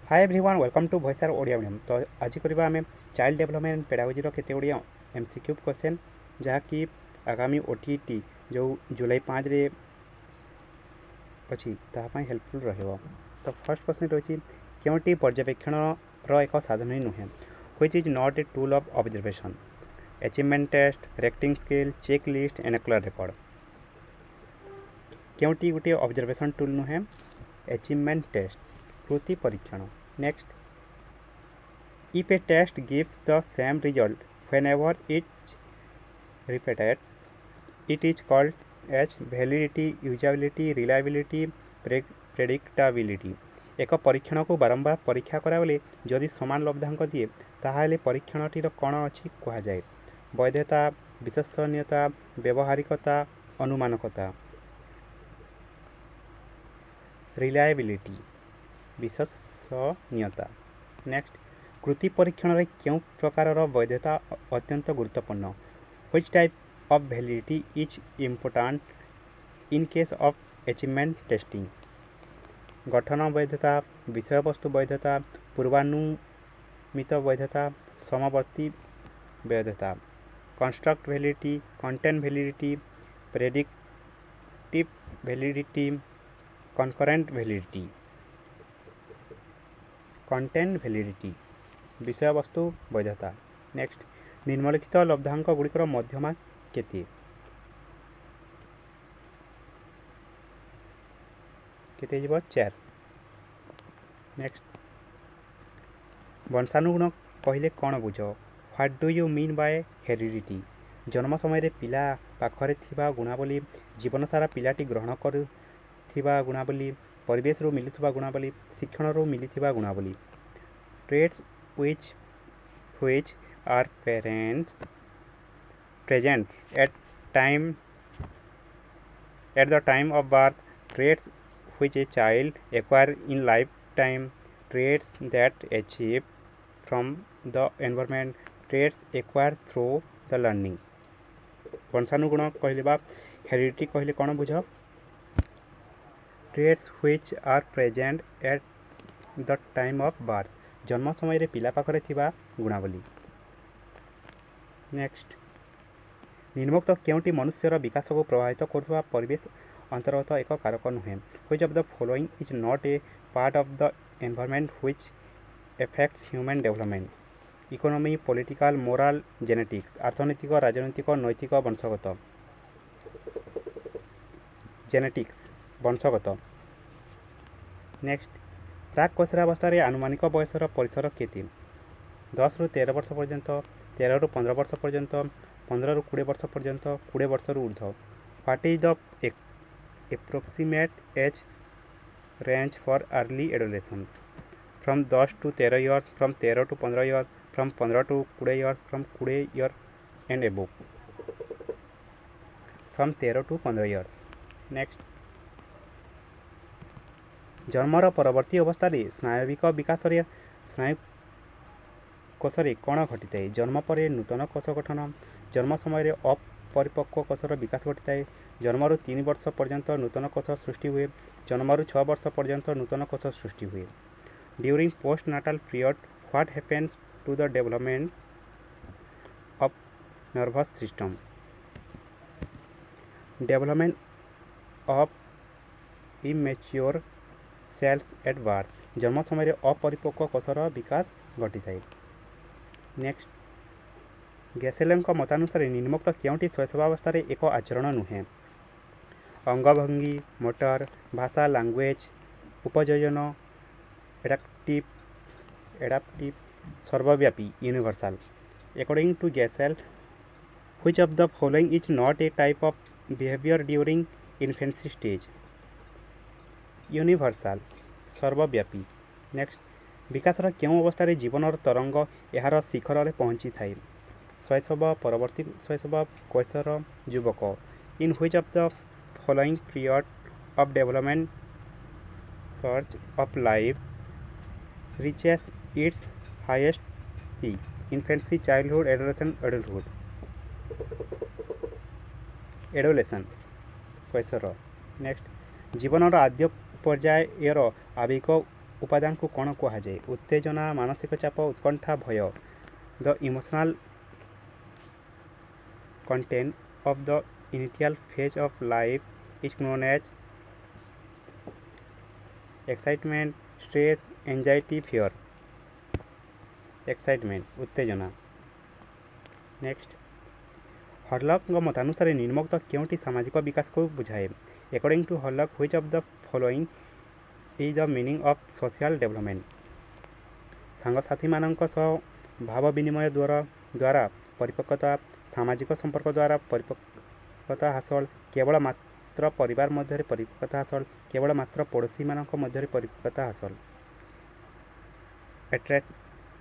Hi everyone welcome to voice Odia medium. तो आज करवा आम चाइल्ड डेवलपमेंट पेडागोजी केते गुड़िया एमसीक्यू क्वेश्चन जहाँकि आगामी ओटीटी जो जुलाई 5 रे अच्छी तापाई हेल्पफुल रहिबो। तो फर्स्ट क्वेश्चन रही क्योंटी पर्यवेक्षण एक साधन ही नुहे which is not a tool of observation achievement test rating scale check list anecdotal record. क्योंटी गोटे ऑब्जर्वेशन टूल नुहे अचीवमेंट टेस्ट कृति परीक्षण। Next, if a test gives the same result whenever it's repeated, it is called as validity, usability, reliability, predictability। एक परीक्षण को बारंबार परीक्षा करागले जदि समान लब्धांक दिए ताहले परीक्षणटीर कौन अच्छी कह जाए वैधता, विश्वसनीयता, व्यवहारिकता, अनुमानकता। रिलायबिलिटी विश्वसनीयता। नेक्स्ट, कृति परीक्षण रे क्यों प्रकार वैधता अत्यंत गुरुत्वपूर्ण which type of validity is important in case of achievement testing. गठन वैधता, विषय वस्तु वैधता, पूर्वानुमित वैधता, समवर्ती वैधता। Construct validity, content validity, predictive validity, concurrent validity. Content validity विषय वस्तु वैधता। नेक्स्ट, निम्नलिखित लब्धांक गुड़िकर मध्यमा केते केते जीव 4। नेक्स्ट, वंशानुगुण कहले कौन बुझ what do you mean by heredity. जन्म समय पिला पाखरे थिबा गुणावली, जीवन सारा पिलाटी ग्रहण करुथिबा गुणावली, परिवेश रो मिलुथिबा गुणावली, शिक्षण रो मिलिथिबा गुणावली। Traits which are present at the time of birth, traits which a child acquire in lifetime, traits that achieve from the environment, traits acquired through the learning। वंशानुगुण कहले बा हेरिडिटी कहले कौन बुझ traits which are present at the time of birth जन्म समय पिला पाखरे थिबा गुणावली। नेक्स्ट, निम्नोक्त क्योंटी मनुष्यर विकास को प्रभावित करुवा परिवेश अंतर्गत एक कारक नुहे which of the following is not a part of the environment which affects human development. Economy, political, moral, genetics. अर्थनैतिक, राजनैतिक, नैतिक, वंशगत। जेनेटिक्स वंशगत। नेक्स्ट, प्राक कैशोरावस्था आनुमानिक बयसर परिसर केते 10 ରୁ 13 वर्ष पर्यंत, 13 ରୁ 15 वर्ष पर्यंत, 15 ରୁ 20 वर्ष पर्यंत, 20 वर्ष ऊर्ध। What is the approximate age range for early adolescence from 10 to 13 years, from 13 to 15 years, from 15 to 20 years, from 20 years and above. From 13 to 15 years। Next, जन्मर परवर्ती अवस्था स्नायविक विकास स्नायु कोषरे कौन घटी थाए जन्म पर नूतन कोष गठन, जन्म समय अपरिपक्व कोषर विकास घटी थाए, जन्म 3 वर्ष पर्यंत नूतन कोष सृष्टि हुए, जन्म 6 वर्ष पर्यंत नूतन कोष सृष्टि हुए। During postnatal period what happens to the development of nervous system. Development of immature cells at birth जन्म समय अपरिपक्व कोषर विकास घटी थाए। नेक्स्ट, गैसेलଙ୍କ मतानुसार निम्नोक्त क्योंटी शैशवावस्था एक आचरण नुहे अंगभंगी, मोटर, भाषा, लैंग्वेज, उपयोजन, एडाप्टिव, सर्वव्यापी, universal. According to Gesell which of the following is not a type of behaviour during infancy stage. Universal, सर्वव्यापी। नेक्स्ट, विकास क्यों अवस्था जीवन तरंग यार शिखर में पहुँची थाए शैशव, परवर्ती शैशव, कैशोर, युवक। In which of the following period of development search of life reaches its highest peak? Infancy, childhood, adolescence, adulthood। Adolescence कैशोर। नेक्स्ट, जीवन आद्य पर्यायर आवेग उपादान को कौन कहुए उत्तेजना मानसिक चाप उत्कंठा भय the emotional content of the initial phase of life is known as excitement stress anxiety fear excitement उत्तेजना नेक्स्ट हर्लक मतानुसार निम्नोक्त क्योंटी सामाजिक विकास को बुझाए according to Hurlock which of the following is the meaning of social development सांगसाथी मानक सह भाव विनिमय द्वारा परिपक्वता सामाजिक संपर्क द्वारा परिपक्वता हासिल केवल मात्र परिवार मध्य परिपक्वता हासिल केवल मात्र पड़ोशी मानक मध्य परिपक्वता हासिल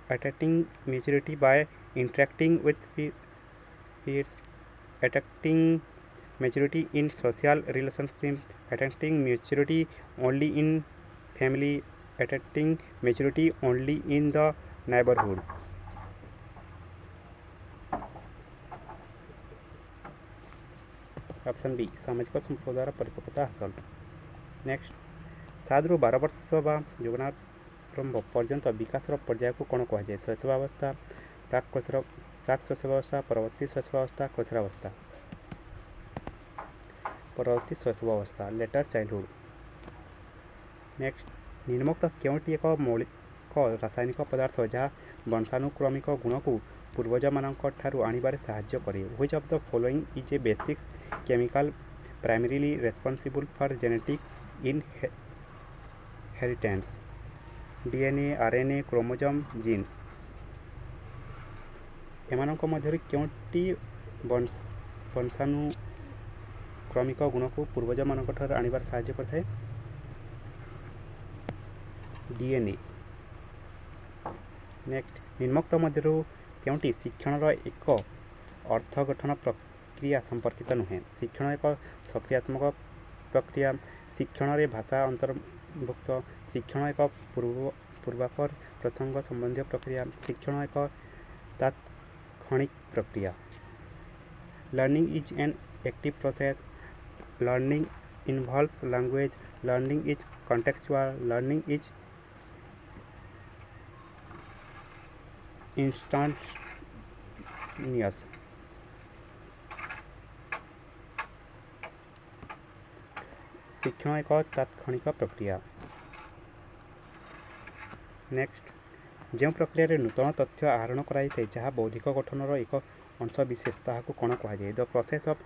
attracting maturity by interacting with peers attracting maturity in social relationships attracting maturity only in family attracting maturity only in the neighborhood option B सामाजिक संपर्क द्वारा परिपक्वता हासिल नेक्स्ट 7 ରୁ 12 वर्ष बा यौवनारंभ पर्यंत विकास पर्याय को कौन कहुए शैशवावस्था प्राक शैशवावस्था परवर्ती शैशवावस्था कैशोरावस्था परवर्ती शैशवावस्था लेटर चाइल्डहुड नेक्स्ट निम्नोक्त क्योंटी एक मौलिक रासायनिक पदार्थ जहाँ वंशानुक्रमिक गुण को पूर्वज मानक ठारू आनिबारे साहाय्य करे which of the following is a basics chemical primarily responsible for genetic inheritance DNA RNA chromosome genes एमानक मध्य क्योंटी वंशानुक्रमिक गुण को पूर्वज मानक ठारू आनिबारे साहाय्य करथाय डीएनए नेक्स्ट निम्नोक्त मध्य क्योंटी शिक्षण एक अर्थ गठन प्रक्रिया संपर्कित नुहे शिक्षण एक सक्रियात्मक प्रक्रिया शिक्षण रे भाषा अंतर्भुक्त शिक्षण एक पूर्वापर प्रसंग संबंधी प्रक्रिया शिक्षण एक तात्क्षणिक प्रक्रिया learning is an active process learning involves language learning is contextual learning is instantaneous शिक्षण एक तात्क्षणिक प्रक्रिया नेक्स्ट जो प्रक्रिया नूतन तथ्य आहरण कराई जहाँ बौद्धिक गठनर एक अंश विशेष ताहाको कौन कहुए the process of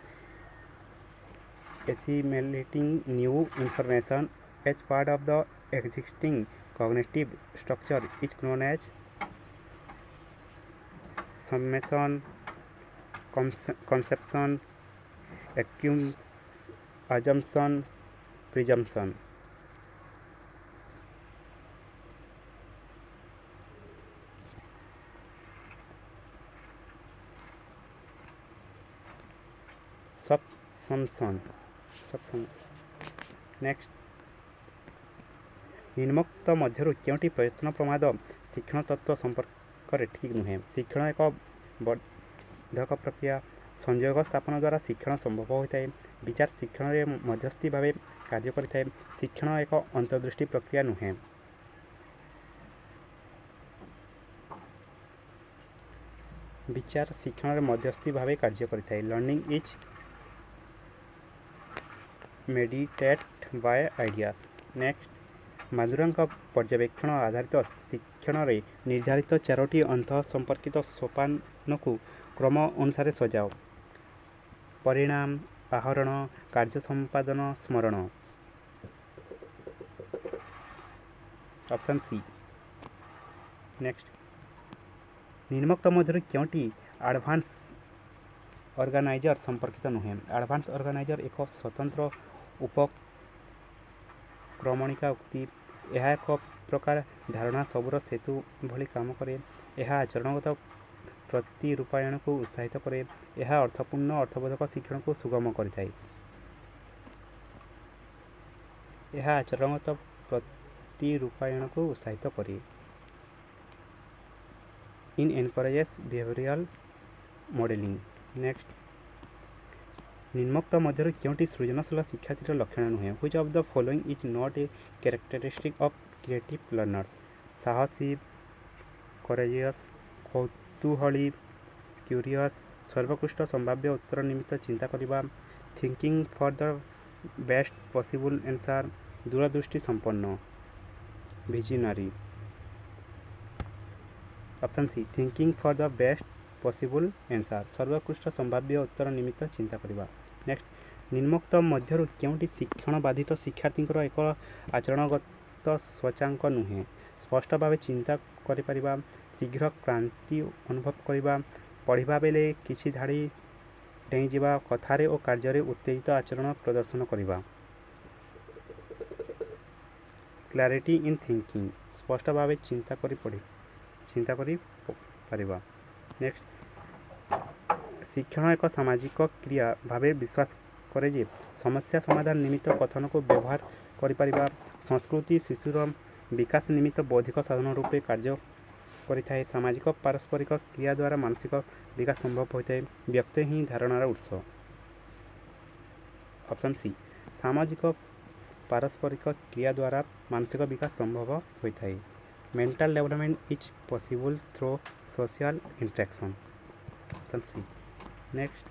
assimilating new information as part of the existing cognitive structure is known as summation conception assumption presumption subsumption next निम्नोक्त मध्य क्योंटी प्रयत्न प्रमाद शिक्षण तत्व संपर्क ठीक नुहे शिक्षण एक वर्धक प्रक्रिया संयोग स्थापन द्वारा शिक्षण संभव होता है विचार शिक्षण में मध्यस्थी भाव कार्य करें शिक्षण एक अंतर्दृष्टि प्रक्रिया नुहे विचार शिक्षण में मध्यस्थी भाव कार्य करें learning is mediated by ideas next माधुरांक पर्यवेक्षण आधारित शिक्षण में निर्धारित 4टी अंत संपर्कित सोपान को क्रम अनुसार सजाओ परिणाम आहरण कार्य संपादन स्मरण ऑप्शन सी नेक्स्ट निम्नोक्त मध्य क्योंटी एडवांस ऑर्गेनाइजर संपर्कित नुहे एडवांस ऑर्गेनाइजर एक स्वतंत्र उपक्रमणिका उक्ति यह एक प्रकार धारणा सबूर सेतु भली काम करे यह आचरणगत प्रतिरूपायन को उत्साहित करे यह अर्थपूर्ण अर्थबोधक शिक्षण को सुगम करें यह आचरणगत प्रतिरूपायन को उत्साहित करे in encourages behavioural modelling next निम्नोक्त मध्य क्योंटी सृजनशील शिक्षार्थी लक्षण नुहे which of the following is not a characteristic of creative learners साहसी करेजियस कौतूहली क्यूरियस सर्वोत्कृष्ट संभाव्य उत्तर निमित्त चिंता करवा thinking for the best possible answer दूरदृष्टि संपन्न visionary option C thinking for the best possible answer सर्वोत्कृष्ट संभाव्य उत्तर निमित्त चिंता करवा नेक्स्ट निम्नोक्त मध्यरु केउंटी शिक्षण बाधित शिक्षार्थी एक आचरणगत स्वचांक नुहे स्पष्ट भाव चिंता करिपरिबा शीघ्र क्रांति अनुभव करवा पढ़ा बेले किछि धाड़ी डेई जिबा कथारे और कार्य उत्तेजित आचरण प्रदर्शन करवा क्लैरिटी इन थिंकिंग स्पष्ट भाव चिंता करी परिबा नेक्स्ट शिक्षण एक सामाजिक क्रिया भावे विश्वास करे जे समस्या समाधान निमित्त कथन को व्यवहार करिपरिबा संस्कृति शिशुर विकास निमित्त बौद्धिक साधन रूपे कार्य करिथाए सामाजिक पारस्परिक क्रिया द्वारा मानसिक विकास संभव होता है व्यक्ति ही धारणार उत्स ऑप्शन सी सामाजिक पारस्परिक क्रिया द्वारा मानसिक विकास संभव होता है mental development is possible through social interaction option C next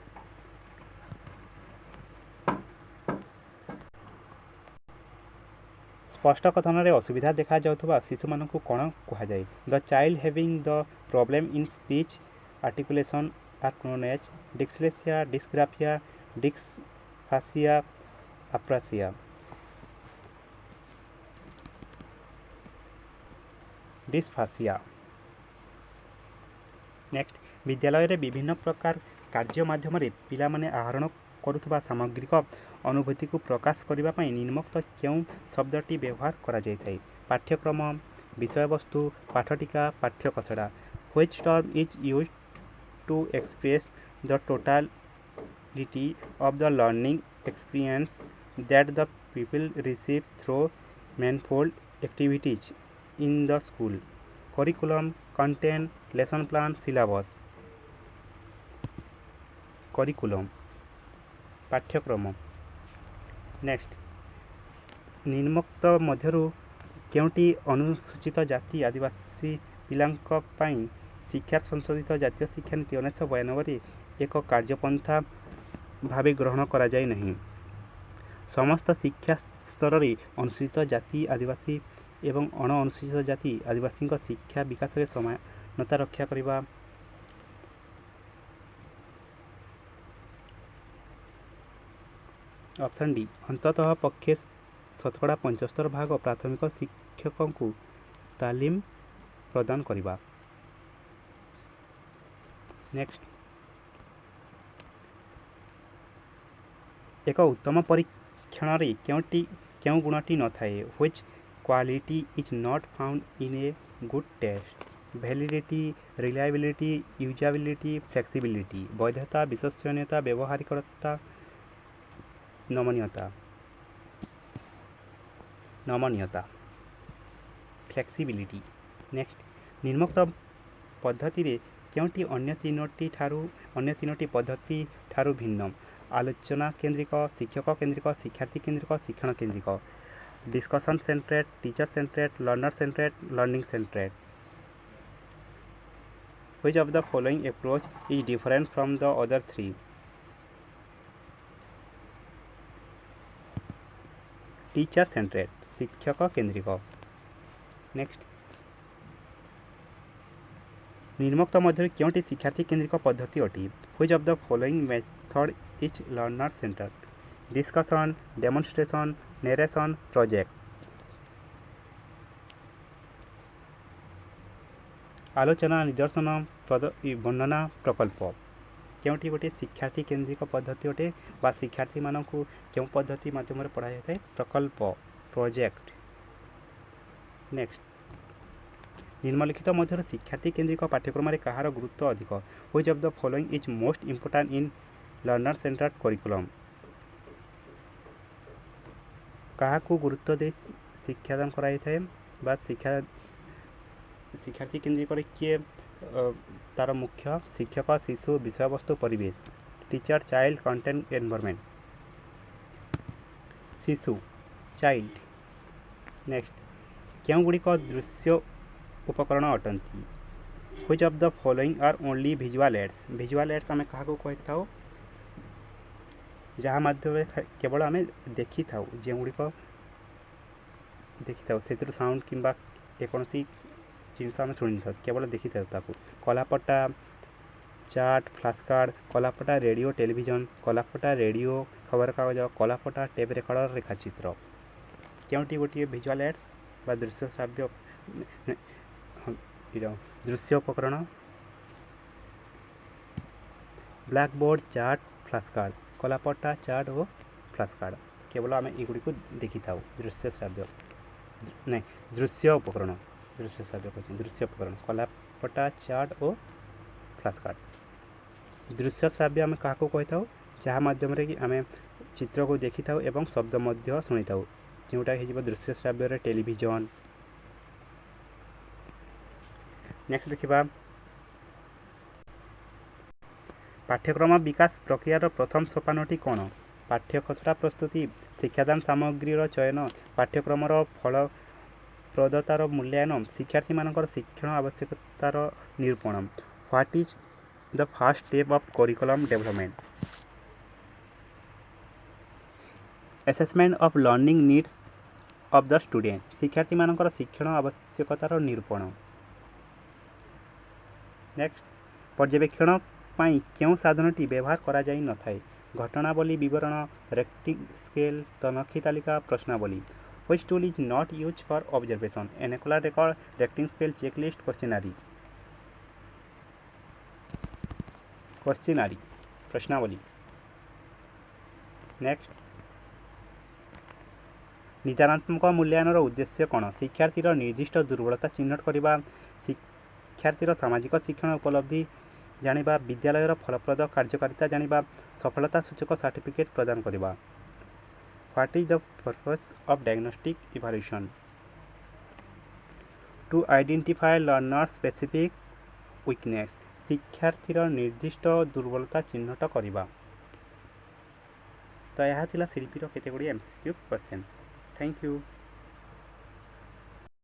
स्पष्ट कथन में असुविधा देखा जाउथबा शिशु मानक कौन कहा जाए the child having the problem in speech articulation are known as dyslexia dysgraphia dysphasia apraxia dysphasia next विद्यालय रे विभिन्न प्रकार कार्य माध्यम पिला माने आहरण करुथबा सामग्रिक अनुभूति को प्रकाश करने पर निम्नोक्त क्यों शब्दटी व्यवहार करा जाय थाए पाठ्यक्रम विषय वस्तु पाठटिका पाठ्य खसड़ा which term is use to express the totality of the learning experience that the people receive through manifold activities in the school curriculum content lesson plan syllabus curriculum पाठ्यक्रम नेक्स्ट निम्नोक्त मध्यरु केउंटी अनुसूचित जाति आदिवासी पिलांक पाई शिक्षा संशोधित जातीय शिक्षा नीति 1992 एक कार्यपंथा भावे ग्रहण करा जाय नहीं समस्त शिक्षा स्तर रे अनुसूचित जाति आदिवासी एवं अण अनुसूचित जाति आदिवासी शिक्षा विकास रे समानता रक्षा करबा ऑप्शन डी अंततः पक्षे शतकड़ा 75 भाग प्राथमिक शिक्षकों को तालीम प्रदान करवा नेक्स्ट एक उत्तम परीक्षण रे क्यों गुणटी न थाए which quality is not found in a good test validity reliability usability flexibility वैधता विश्वसनीयता व्यवहारिकता नमनीयता फ्लेक्सिबिलिटी नेक्स्ट निम्नोक्त पद्धति रे क्योंटी अन्य तीनोटी पद्धति ठारू भिन्न आलोचना केंद्रिक शिक्षक केंद्रिक शिक्षार्थी केंद्रिक शिक्षण केंद्रिक discussion centred teacher centred learner centred learning centred which of the following approach is different from the other three teacher centred शिक्षक केंद्रिक नेक्स्ट निम्नोक्त मध्य क्योंटी शिक्षार्थी केंद्रिक पद्धति अटी which of the following method is learner centred discussion demonstration narration project आलोचना निदर्शन वर्णना प्रकल्प क्योंटी गोटे शिक्षार्थी केंद्रिक पद्धति अटे बा शिक्षार्थी मानक क्यों पद्धति माध्यम पढ़ा जाए प्रकल्प प्रोजेक्ट नेक्स्ट निम्नलिखित मध्य शिक्षार्थी केंद्रिक पाठ्यक्रम कहार गुरुत्व अधिक which of the following is most important in learner centred curriculum क्या गुरुत्व दे शिक्षादान कराई बा शिक्षार्थी केंद्रिक किए तार मुख्य शिक्षक शिशु विषय वस्तु परिवेश टीचर चाइल्ड कंटेंट एनवायरनमेंट शिशु चाइल्ड नेक्स्ट କେଉଁଗୁଡ଼ିକ ଦୃଶ୍ୟ ଉପକରଣ ଅଟନ୍ତି? Which of the following are only visual aids? Visual aids ଆମେ କାହାକୁ କହିଥାଉ? ଯାହା ମାଧ୍ୟମରେ କେବଳ ଆମେ ଦେଖିଥାଉ, ଯେଉଁଗୁଡ଼ିକ ଦେଖିଥାଉ ସେଥିରୁ ସାଉଣ୍ଡ କିମ୍ବା ଯେକୌଣସି ଜିନିଷ ଆମେ ଶୁଣିଥାଉ, କେବଳ ଦେଖିଥାଉ ତାକୁ। କଳାପଟା, ଚାର୍ଟ, ଫ୍ଲାସ୍ କାର୍ଡ଼, କଳାପଟା ରେଡ଼ିଓ ଟେଲିଭିଜନ, କଳାପଟା ରେଡ଼ିଓ ଖବରକାଗଜ, କଳାପଟା ଟେପ୍ ରେକର୍ଡ଼ର ରେଖାଚିତ୍ର। କେଉଁଠି ଗୋଟିଏ ଭିଜୁଆଲ୍ ଏଡ୍ସ ବା ଦୃଶ୍ୟ ଶ୍ରାବ୍ୟ ଦୃଶ୍ୟ ଉପକରଣ? ବ୍ଲାକବୋର୍ଡ଼, ଚାର୍ଟ, ଫ୍ଲାସ୍ କାର୍ଡ଼, କଳାପଟା, ଚାର୍ଟ ଓ ଫ୍ଲାସ୍ କାର୍ଡ଼। କେବଳ ଆମେ ଏଗୁଡ଼ିକୁ ଦେଖିଥାଉ। ଦୃଶ୍ୟ ଶ୍ରାବ୍ୟ ନାଇଁ ଦୃଶ୍ୟ ଉପକରଣ, ଦୃଶ୍ୟ ଶ୍ରାବ୍ୟ କହିଛନ୍ତି, ଦୃଶ୍ୟ ଉପକରଣ କଳାପଟା, ଚାର୍ଟ ଓ ଫ୍ଲାସ୍ କାର୍ଡ଼। ଦୃଶ୍ୟ ଶ୍ରାବ୍ୟ ଆମେ କାହାକୁ କହିଥାଉ? ଯାହା ମାଧ୍ୟମରେ କି ଆମେ ଚିତ୍ରକୁ ଦେଖିଥାଉ ଏବଂ ଶବ୍ଦ ମଧ୍ୟ ଶୁଣିଥାଉ, ଯେଉଁଟା ହେଇଯିବ ଦୃଶ୍ୟ ଶ୍ରାବ୍ୟରେ ଟେଲିଭିଜନ। ନେକ୍ସଟ ଦେଖିବା ପାଠ୍ୟକ୍ରମ ବିକାଶ ପ୍ରକ୍ରିୟାର ପ୍ରଥମ ସୋପାନଟି କ'ଣ? ପାଠ୍ୟ ଖସଡ଼ା ପ୍ରସ୍ତୁତି, ଶିକ୍ଷାଦାନ ସାମଗ୍ରୀର ଚୟନ, ପାଠ୍ୟକ୍ରମର ଫଳପ୍ରଦତାର ମୂଲ୍ୟାୟନ, ଶିକ୍ଷାର୍ଥୀମାନଙ୍କର ଶିକ୍ଷଣ ଆବଶ୍ୟକତାର ନିରୂପଣ। What is the first step of curriculum development? Assessment of learning needs of the student, ଶିକ୍ଷାର୍ଥୀମାନଙ୍କର ଶିକ୍ଷଣ ଆବଶ୍ୟକତାର ନିରୂପଣ। ନେକ୍ସଟ ପର୍ଯ୍ୟବେକ୍ଷଣ ପାଇଁ କେଉଁ ସାଧନଟି ବ୍ୟବହାର କରାଯାଇନଥାଏ? ଘଟଣାବଳୀ ବିବରଣ, ରେଟିଂ ସ୍କେଲ, ତନଖି ତାଲିକା, ପ୍ରଶ୍ନାବଳୀ। Which tool is not used for observation? Annual record, rating scale, checklist, questionnaire. प्रश्नावली। नेक्स्ट निदानात्मक मूल्यांकन उद्देश्य कौन? शिक्षार्थीर निर्दिष्ट दुर्बलता चिन्हट करवा, शिक्षार्थीर सामाजिक शिक्षण उपलब्धि जानिबा, विद्यालयर फलप्रद कार्यकारिता जानिबा, सफलता सूचक सर्टिफिकेट प्रदान करवा। What is the purpose of diagnostic evaluation? To identify learner specific weakness, शिक्षार्थीर निर्दिष्ट दुर्बलता चिन्हट करवा। तो यह थिला सीडीपी रो केते गुडी एमसीक्यू क्वेश्चन। Thank you.